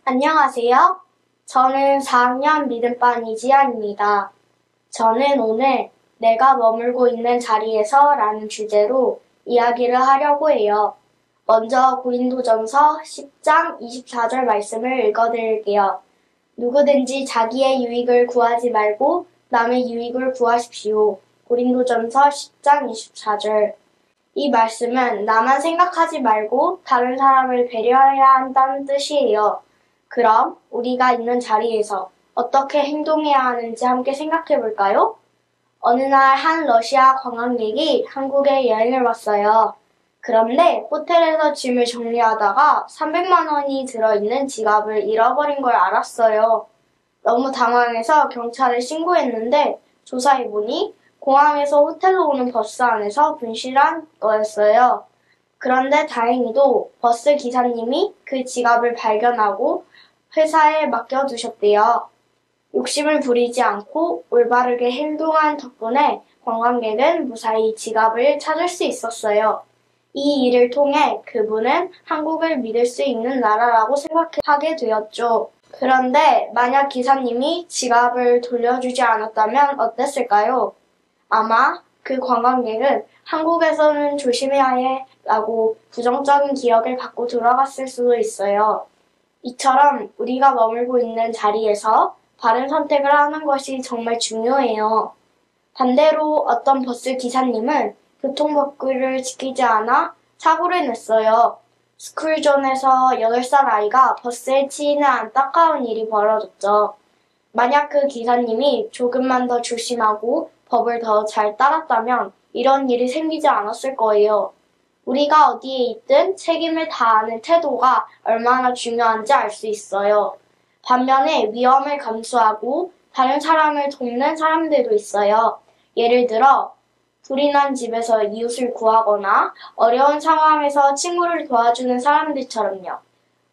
안녕하세요. 저는 4학년 믿음반 이지안입니다. 저는 오늘 내가 머물고 있는 자리에서 라는 주제로 이야기를 하려고 해요. 먼저 고린도전서 10장 24절 말씀을 읽어드릴게요. 누구든지 자기의 유익을 구하지 말고 남의 유익을 구하십시오. 고린도전서 10장 24절. 이 말씀은 나만 생각하지 말고 다른 사람을 배려해야 한다는 뜻이에요. 그럼 우리가 있는 자리에서 어떻게 행동해야 하는지 함께 생각해 볼까요? 어느 날 한 러시아 관광객이 한국에 여행을 왔어요. 그런데 호텔에서 짐을 정리하다가 300만 원이 들어있는 지갑을 잃어버린 걸 알았어요. 너무 당황해서 경찰에 신고했는데 조사해보니 공항에서 호텔로 오는 버스 안에서 분실한 거였어요. 그런데 다행히도 버스 기사님이 그 지갑을 발견하고 회사에 맡겨두셨대요. 욕심을 부리지 않고 올바르게 행동한 덕분에 관광객은 무사히 지갑을 찾을 수 있었어요. 이 일을 통해 그분은 한국을 믿을 수 있는 나라라고 생각하게 되었죠. 그런데 만약 기사님이 지갑을 돌려주지 않았다면 어땠을까요? 아마 그 관광객은 한국에서는 조심해야 해 라고 부정적인 기억을 갖고 돌아갔을 수도 있어요. 이처럼 우리가 머물고 있는 자리에서 바른 선택을 하는 것이 정말 중요해요. 반대로 어떤 버스 기사님은 교통법규를 지키지 않아 사고를 냈어요. 스쿨존에서 8살 아이가 버스에 치이는 안타까운 일이 벌어졌죠. 만약 그 기사님이 조금만 더 조심하고 법을 더 잘 따랐다면 이런 일이 생기지 않았을 거예요. 우리가 어디에 있든 책임을 다하는 태도가 얼마나 중요한지 알 수 있어요. 반면에 위험을 감수하고 다른 사람을 돕는 사람들도 있어요. 예를 들어 불이 난 집에서 이웃을 구하거나 어려운 상황에서 친구를 도와주는 사람들처럼요.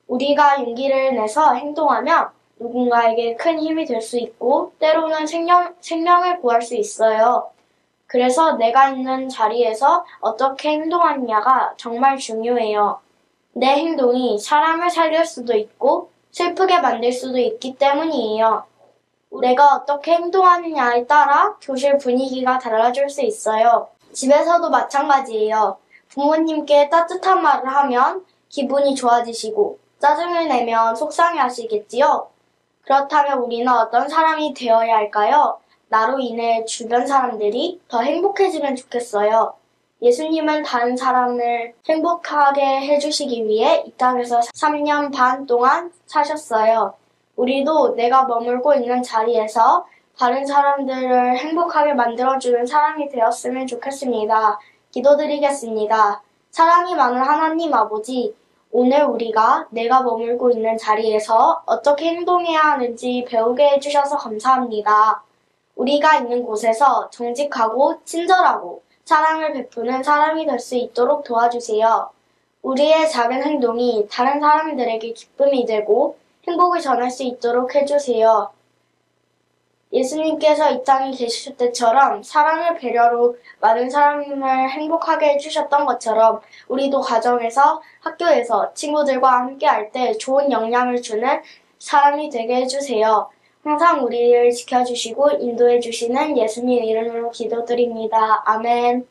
우리가 용기를 내서 행동하면 누군가에게 큰 힘이 될 수 있고 때로는 생명을 구할 수 있어요. 그래서 내가 있는 자리에서 어떻게 행동하느냐가 정말 중요해요. 내 행동이 사람을 살릴 수도 있고 슬프게 만들 수도 있기 때문이에요. 내가 어떻게 행동하느냐에 따라 교실 분위기가 달라질 수 있어요. 집에서도 마찬가지예요. 부모님께 따뜻한 말을 하면 기분이 좋아지시고 짜증을 내면 속상해 하시겠지요? 그렇다면 우리는 어떤 사람이 되어야 할까요? 나로 인해 주변 사람들이 더 행복해지면 좋겠어요. 예수님은 다른 사람을 행복하게 해주시기 위해 이 땅에서 3년 반 동안 사셨어요. 우리도 내가 머물고 있는 자리에서 다른 사람들을 행복하게 만들어주는 사람이 되었으면 좋겠습니다. 기도드리겠습니다. 사랑이 많은 하나님 아버지, 오늘 우리가 내가 머물고 있는 자리에서 어떻게 행동해야 하는지 배우게 해주셔서 감사합니다. 우리가 있는 곳에서 정직하고 친절하고 사랑을 베푸는 사람이 될 수 있도록 도와주세요. 우리의 작은 행동이 다른 사람들에게 기쁨이 되고 행복을 전할 수 있도록 해주세요. 예수님께서 이 땅에 계실 때처럼 사랑을 배려로 많은 사람을 행복하게 해주셨던 것처럼 우리도 가정에서 학교에서 친구들과 함께 할 때 좋은 영향을 주는 사람이 되게 해주세요. 항상 우리를 지켜주시고 인도해 주시는 예수님 이름으로 기도드립니다. 아멘.